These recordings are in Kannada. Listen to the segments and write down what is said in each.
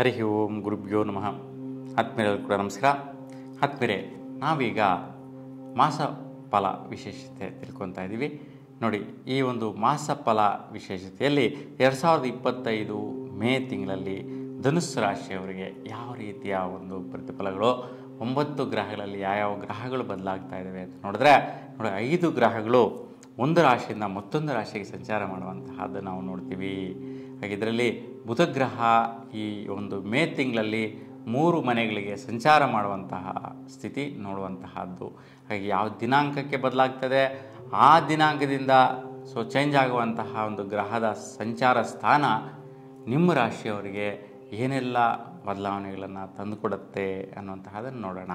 ಹರಿ ಓಂ ಗುರುಭ್ಯೋ ನಮಃ. ಆತ್ಮೀಯರಿಗೂ ಕೂಡ ನಮಸ್ಕಾರ. ಆತ್ಮೀಯರೇ, ನಾವೀಗ ಮಾಸ ಫಲ ವಿಶೇಷತೆ ತಿಳ್ಕೊತಾ ಇದ್ದೀವಿ. ನೋಡಿ, ಈ ಒಂದು ಮಾಸ ಫಲ ವಿಶೇಷತೆಯಲ್ಲಿ 2025 ಮೇ ತಿಂಗಳಲ್ಲಿ ಧನುಸ್ಸು ರಾಶಿಯವರಿಗೆ ಯಾವ ರೀತಿಯ ಒಂದು ಪ್ರತಿಫಲಗಳು, 9 ಗ್ರಹಗಳಲ್ಲಿ ಯಾವ್ಯಾವ ಗ್ರಹಗಳು ಬದಲಾಗ್ತಾ ಇದ್ದಾವೆ ಅಂತ ನೋಡಿದ್ರೆ, 5 ಗ್ರಹಗಳು ಒಂದು ರಾಶಿಯಿಂದ ಮತ್ತೊಂದು ರಾಶಿಗೆ ಸಂಚಾರ ಮಾಡುವಂತಹದ್ದು ನಾವು ನೋಡ್ತೀವಿ. ಹಾಗೆ ಇದರಲ್ಲಿ ಬುಧ ಗ್ರಹ ಈ ಒಂದು ಮೇ ತಿಂಗಳಲ್ಲಿ 3 ಮನೆಗಳಿಗೆ ಸಂಚಾರ ಮಾಡುವಂತಹ ಸ್ಥಿತಿ ನೋಡುವಂತಹದ್ದು. ಹಾಗೆ ಯಾವ ದಿನಾಂಕಕ್ಕೆ ಬದಲಾಗ್ತದೆ ಆ ದಿನಾಂಕದಿಂದ ಚೇಂಜ್ ಆಗುವಂತಹ ಒಂದು ಗ್ರಹದ ಸಂಚಾರ ಸ್ಥಾನ ನಿಮ್ಮ ರಾಶಿಯವರಿಗೆ ಏನೆಲ್ಲ ಬದಲಾವಣೆಗಳನ್ನು ತಂದುಕೊಡುತ್ತೆ ಅನ್ನುವಂತಹದನ್ನು ನೋಡೋಣ.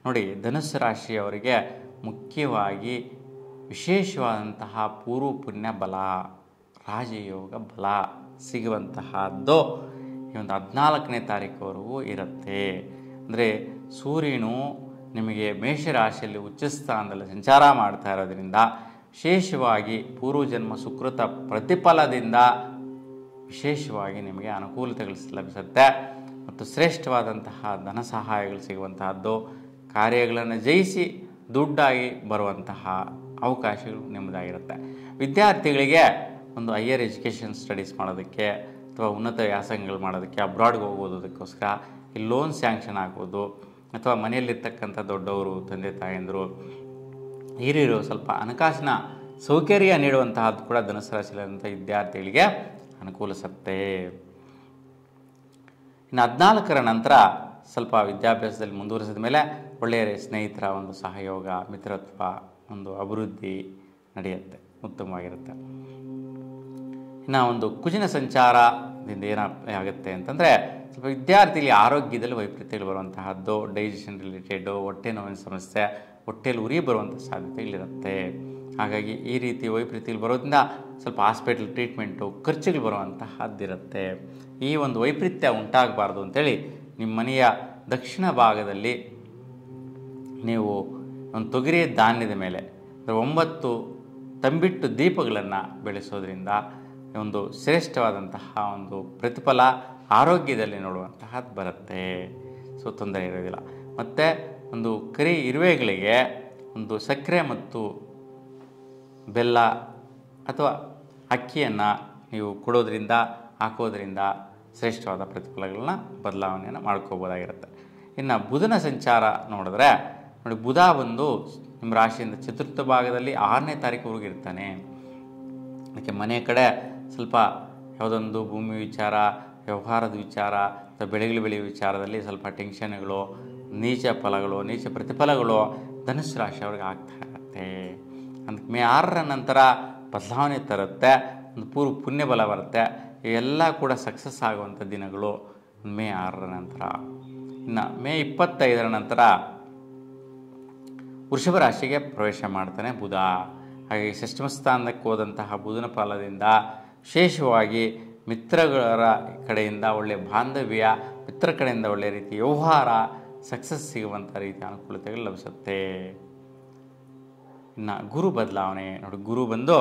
ನೋಡಿ, ಧನುಸ್ಸು ರಾಶಿಯವರಿಗೆ ಮುಖ್ಯವಾಗಿ ವಿಶೇಷವಾದಂತಹ ಪೂರ್ವ ಪುಣ್ಯ ಬಲ, ರಾಜಯೋಗ ಬಲ ಸಿಗುವಂತಹದ್ದು ಈ ಒಂದು 14ನೇ ತಾರೀಕುವರೆಗೂ ಇರುತ್ತೆ. ಅಂದರೆ ಸೂರ್ಯನು ನಿಮಗೆ ಮೇಷರಾಶಿಯಲ್ಲಿ ಉಚ್ಚಸ್ಥಾನದಲ್ಲಿ ಸಂಚಾರ ಮಾಡ್ತಾ ಇರೋದ್ರಿಂದ ವಿಶೇಷವಾಗಿ ಪೂರ್ವಜನ್ಮ ಸುಕೃತ ಪ್ರತಿಫಲದಿಂದ ವಿಶೇಷವಾಗಿ ನಿಮಗೆ ಅನುಕೂಲತೆಗಳು ಲಭಿಸುತ್ತೆ ಮತ್ತು ಶ್ರೇಷ್ಠವಾದಂತಹ ಧನ ಸಹಾಯಗಳು ಸಿಗುವಂತಹದ್ದು, ಕಾರ್ಯಗಳನ್ನು ಜಯಿಸಿ ದುಡ್ಡಾಗಿ ಬರುವಂತಹ ಅವಕಾಶಗಳು ನಿಮ್ಮದಾಗಿರುತ್ತೆ. ವಿದ್ಯಾರ್ಥಿಗಳಿಗೆ ಒಂದು ಹೈಯರ್ ಎಜುಕೇಷನ್ ಸ್ಟಡೀಸ್ ಮಾಡೋದಕ್ಕೆ ಅಥವಾ ಉನ್ನತ ವ್ಯಾಸಂಗಗಳು ಮಾಡೋದಕ್ಕೆ ಅಬ್ರಾಡ್ಗೆ ಹೋಗೋದಕ್ಕೋಸ್ಕರ ಈ ಲೋನ್ ಸ್ಯಾಂಕ್ಷನ್ ಆಗ್ಬೋದು, ಅಥವಾ ಮನೆಯಲ್ಲಿರ್ತಕ್ಕಂಥ ದೊಡ್ಡವರು, ತಂದೆ ತಾಯಂದರು, ಹಿರಿಯರು ಸ್ವಲ್ಪ ಹಣಕಾಸಿನ ಸೌಕರ್ಯ ನೀಡುವಂತಹದ್ದು ಕೂಡ ಧನುಸ್ಸು ರಾಶಿಯಲ್ಲಿರುವಂಥ ವಿದ್ಯಾರ್ಥಿಗಳಿಗೆ ಅನುಕೂಲಿಸುತ್ತೆ. ಇನ್ನು 14ರ ನಂತರ ಸ್ವಲ್ಪ ವಿದ್ಯಾಭ್ಯಾಸದಲ್ಲಿ ಮುಂದುವರಿಸಿದ ಮೇಲೆ ಒಳ್ಳೆಯ ಸ್ನೇಹಿತರ ಒಂದು ಸಹಯೋಗ, ಮಿತ್ರತ್ವ, ಒಂದು ಅಭಿವೃದ್ಧಿ ನಡೆಯುತ್ತೆ, ಉತ್ತಮವಾಗಿರುತ್ತೆ. ಇನ್ನು ಒಂದು ಕುಜಿನ ಸಂಚಾರದಿಂದ ಏನಾಗುತ್ತೆ ಅಂತಂದರೆ, ಸ್ವಲ್ಪ ವಿದ್ಯಾರ್ಥಿಗಳಿಗೆ ಆರೋಗ್ಯದಲ್ಲಿ ವೈಪರೀತ್ಯಗಳು ಬರುವಂತಹದ್ದು, ಡೈಜೆಷನ್ ರಿಲೇಟೆಡು, ಹೊಟ್ಟೆ ನೋವಿನ ಸಮಸ್ಯೆ, ಹೊಟ್ಟೆಯಲ್ಲಿ ಉರಿ ಬರುವಂಥ ಸಾಧ್ಯತೆಗಳಿರುತ್ತೆ. ಹಾಗಾಗಿ ಈ ರೀತಿ ವೈಪರೀತ್ಯಗಳು ಬರೋದ್ರಿಂದ ಸ್ವಲ್ಪ ಹಾಸ್ಪಿಟಲ್ ಟ್ರೀಟ್ಮೆಂಟು, ಖರ್ಚುಗಳು ಬರುವಂತಹದ್ದಿರುತ್ತೆ. ಈ ಒಂದು ವೈಪರೀತ್ಯ ಉಂಟಾಗಬಾರ್ದು ಅಂತೇಳಿ ನಿಮ್ಮ ಮನೆಯ ದಕ್ಷಿಣ ಭಾಗದಲ್ಲಿ ನೀವು ಒಂದು ತೊಗರಿ ಧಾನ್ಯದ ಮೇಲೆ 9 ತಂಬಿಟ್ಟು ದೀಪಗಳನ್ನು ಬೆಳೆಸೋದ್ರಿಂದ ಒಂದು ಶ್ರೇಷ್ಠವಾದಂತಹ ಒಂದು ಪ್ರತಿಫಲ ಆರೋಗ್ಯದಲ್ಲಿ ನೋಡುವಂತಹದ್ದು ಬರುತ್ತೆ. ತೊಂದರೆ ಇರೋದಿಲ್ಲ. ಮತ್ತು ಒಂದು ಕರಿ ಇರುವೆಗಳಿಗೆ ಒಂದು ಸಕ್ಕರೆ ಮತ್ತು ಬೆಲ್ಲ ಅಥವಾ ಅಕ್ಕಿಯನ್ನು ನೀವು ಕೊಡೋದ್ರಿಂದ, ಹಾಕೋದ್ರಿಂದ ಶ್ರೇಷ್ಠವಾದ ಪ್ರತಿಫಲಗಳನ್ನ ಬದಲಾವಣೆಯನ್ನು ಮಾಡ್ಕೋಬೋದಾಗಿರುತ್ತೆ. ಇನ್ನು ಬುಧನ ಸಂಚಾರ ನೋಡಿದ್ರೆ, ನೋಡಿ, ಬುಧ ಬಂದು ನಿಮ್ಮ ರಾಶಿಯಿಂದ ಚತುರ್ಥ ಭಾಗದಲ್ಲಿ 6ನೇ ತಾರೀಕುವರೆಗೂ ಇರ್ತಾನೆ. ಅದಕ್ಕೆ ಮನೆ ಕಡೆ ಸ್ವಲ್ಪ ಯಾವುದೊಂದು ಭೂಮಿ ವಿಚಾರ, ವ್ಯವಹಾರದ ವಿಚಾರ ಅಥವಾ ಬೆಳೆಗಳು ಬೆಳೆಯುವ ವಿಚಾರದಲ್ಲಿ ಸ್ವಲ್ಪ ಟೆನ್ಷನ್ಗಳು, ನೀಚ ಫಲಗಳು, ನೀಚ ಪ್ರತಿಫಲಗಳು ಧನುಸ್ಸು ರಾಶಿಯವ್ರಿಗೆ ಆಗ್ತಾ ಇರುತ್ತೆ. ಅದಕ್ಕೆ ಮೇ 6ರ ನಂತರ ಬದಲಾವಣೆ ತರುತ್ತೆ, ಒಂದು ಪೂರ್ವ ಪುಣ್ಯ ಬಲ ಬರುತ್ತೆ. ಇವೆಲ್ಲ ಕೂಡ ಸಕ್ಸಸ್ ಆಗುವಂಥ ದಿನಗಳು ಮೇ 6ರ ನಂತರ. ಇನ್ನು ಮೇ 25ರ ನಂತರ ವೃಷಭ ರಾಶಿಗೆ ಪ್ರವೇಶ ಮಾಡ್ತಾನೆ ಬುಧ. ಹಾಗೆ ಷಷ್ಠಮ ಸ್ಥಾನಕ್ಕೆ ಹೋದಂತಹ ಬುಧನ ಫಲದಿಂದ ವಿಶೇಷವಾಗಿ ಮಿತ್ರಗಳ ಕಡೆಯಿಂದ ಒಳ್ಳೆಯ ಬಾಂಧವ್ಯ, ಮಿತ್ರ ಕಡೆಯಿಂದ ಒಳ್ಳೆಯ ರೀತಿ ವ್ಯವಹಾರ, ಸಕ್ಸಸ್ ಸಿಗುವಂಥ ರೀತಿಯ ಅನುಕೂಲತೆಗಳು ಲಭಿಸುತ್ತೆ. ಇನ್ನು ಗುರು ಬದಲಾವಣೆ ನೋಡಿ, ಗುರು ಬಂದು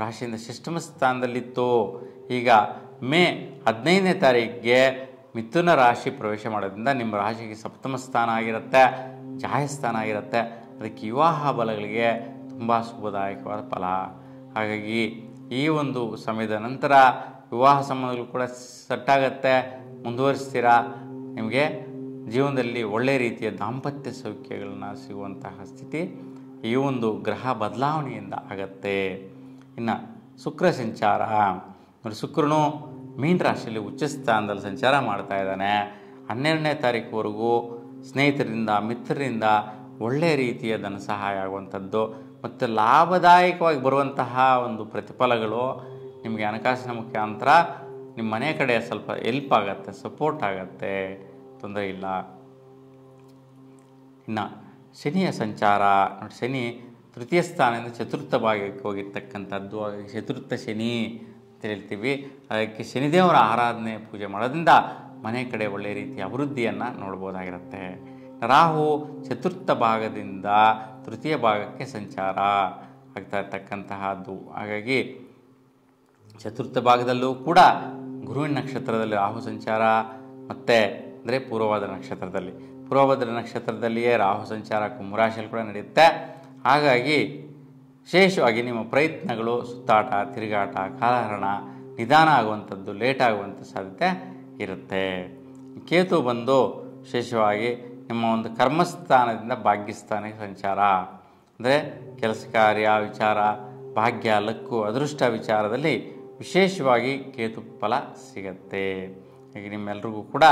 ರಾಶಿಯಿಂದ ಷಷ್ಠಮ ಸ್ಥಾನದಲ್ಲಿತ್ತು. ಈಗ ಮೇ 15ನೇ ತಾರೀಕಿಗೆ ಮಿಥುನ ರಾಶಿ ಪ್ರವೇಶ ಮಾಡೋದ್ರಿಂದ ನಿಮ್ಮ ರಾಶಿಗೆ ಸಪ್ತಮ ಸ್ಥಾನ ಆಗಿರುತ್ತೆ, ಜಾಯಸ್ಥಾನ ಆಗಿರುತ್ತೆ. ಅದಕ್ಕೆ ವಿವಾಹ ಬಲಗಳಿಗೆ ತುಂಬ ಶುಭದಾಯಕವಾದ ಫಲ. ಹಾಗಾಗಿ ಈ ಒಂದು ಸಮಯದ ನಂತರ ವಿವಾಹ ಸಂಬಂಧಗಳು ಕೂಡ ಸೆಟ್ಟಾಗತ್ತೆ, ಮುಂದುವರಿಸ್ತೀರಾ. ನಿಮಗೆ ಜೀವನದಲ್ಲಿ ಒಳ್ಳೆಯ ರೀತಿಯ ದಾಂಪತ್ಯ ಸೌಖ್ಯಗಳನ್ನ ಸಿಗುವಂತಹ ಸ್ಥಿತಿ ಈ ಒಂದು ಗ್ರಹ ಬದಲಾವಣೆಯಿಂದ ಆಗತ್ತೆ. ಇನ್ನು ಶುಕ್ರ ಸಂಚಾರ ನೋಡಿ, ಶುಕ್ರನು ಮೀನ ರಾಶಿಯಲ್ಲಿ ಉಚ್ಚ ಸ್ಥಾನದಲ್ಲಿ ಸಂಚಾರ ಮಾಡ್ತಾ ಇದ್ದಾನೆ. 12ನೇ ತಾರೀಕುವರೆಗೂ ಸ್ನೇಹಿತರಿಂದ, ಮಿತ್ರರಿಂದ ಒಳ್ಳೆಯ ರೀತಿಯ ಧನ ಸಹಾಯ ಆಗುವಂಥದ್ದು ಮತ್ತು ಲಾಭದಾಯಕವಾಗಿ ಬರುವಂತಹ ಒಂದು ಪ್ರತಿಫಲಗಳು ನಿಮಗೆ ಹಣಕಾಸಿನ ಮುಖಾಂತರ ನಿಮ್ಮ ಮನೆ ಕಡೆ ಸ್ವಲ್ಪ ಹೆಲ್ಪ್ ಆಗುತ್ತೆ, ಸಪೋರ್ಟ್ ಆಗುತ್ತೆ, ತೊಂದರೆ ಇಲ್ಲ. ಇನ್ನು ಶನಿಯ ಸಂಚಾರ ನೋಡಿ, ಶನಿ ತೃತೀಯ ಸ್ಥಾನದಿಂದ ಚತುರ್ಥ ಭಾಗಕ್ಕೆ ಹೋಗಿರ್ತಕ್ಕಂಥದ್ದು. ಚತುರ್ಥ ಶನಿ ಅಂತ ಹೇಳ್ತೀವಿ. ಅದಕ್ಕೆ ಶನಿದೇವರ ಆರಾಧನೆ, ಪೂಜೆ ಮಾಡೋದ್ರಿಂದ ಮನೆ ಕಡೆ ಒಳ್ಳೆಯ ರೀತಿಯ ಅಭಿವೃದ್ಧಿಯನ್ನು ನೋಡ್ಬೋದಾಗಿರುತ್ತೆ. ರಾಹು ಚತುರ್ಥ ಭಾಗದಿಂದ ತೃತೀಯ ಭಾಗಕ್ಕೆ ಸಂಚಾರ ಆಗ್ತಾ ಇರ್ತಕ್ಕಂತಹದ್ದು. ಹಾಗಾಗಿ ಚತುರ್ಥ ಭಾಗದಲ್ಲೂ ಕೂಡ ಗುರುವಿನ ನಕ್ಷತ್ರದಲ್ಲಿ ರಾಹು ಸಂಚಾರ ಮತ್ತು ಅಂದರೆ ಪೂರ್ವಭದ್ರ ನಕ್ಷತ್ರದಲ್ಲಿ, ಪೂರ್ವಭದ್ರ ನಕ್ಷತ್ರದಲ್ಲಿಯೇ ರಾಹು ಸಂಚಾರ ಕುಂಭರಾಶಿಯಲ್ಲಿ ಕೂಡ ನಡೆಯುತ್ತೆ. ಹಾಗಾಗಿ ವಿಶೇಷವಾಗಿ ನಿಮ್ಮ ಪ್ರಯತ್ನಗಳು ಸುತ್ತಾಟ, ತಿರುಗಾಟ, ಕಾಲಹರಣ, ನಿಧಾನ ಆಗುವಂಥದ್ದು, ಲೇಟ್ ಆಗುವಂಥ ಸಾಧ್ಯತೆ ಇರುತ್ತೆ. ಕೇತು ಬಂದು ವಿಶೇಷವಾಗಿ ನಿಮ್ಮ ಒಂದು ಕರ್ಮಸ್ಥಾನದಿಂದ ಭಾಗ್ಯಸ್ಥಾನಕ್ಕೆ ಸಂಚಾರ, ಅಂದರೆ ಕೆಲಸ ಕಾರ್ಯ ವಿಚಾರ, ಭಾಗ್ಯ, ಲಕ್ಕು, ಅದೃಷ್ಟ ವಿಚಾರದಲ್ಲಿ ವಿಶೇಷವಾಗಿ ಕೇತು ಫಲ ಸಿಗತ್ತೆ. ಹೀಗೆ ನಿಮ್ಮೆಲ್ರಿಗೂ ಕೂಡ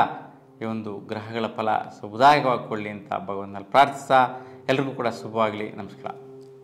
ಈ ಒಂದು ಗ್ರಹಗಳ ಫಲ ಶುಭದಾಯಕವಾಗಿ ಕೊಳ್ಳಿ ಅಂತ ಭಗವಂತನಲ್ಲಿ ಪ್ರಾರ್ಥಿಸ್ತಾ ಎಲ್ರಿಗೂ ಕೂಡ ಶುಭವಾಗಲಿ. ನಮಸ್ಕಾರ.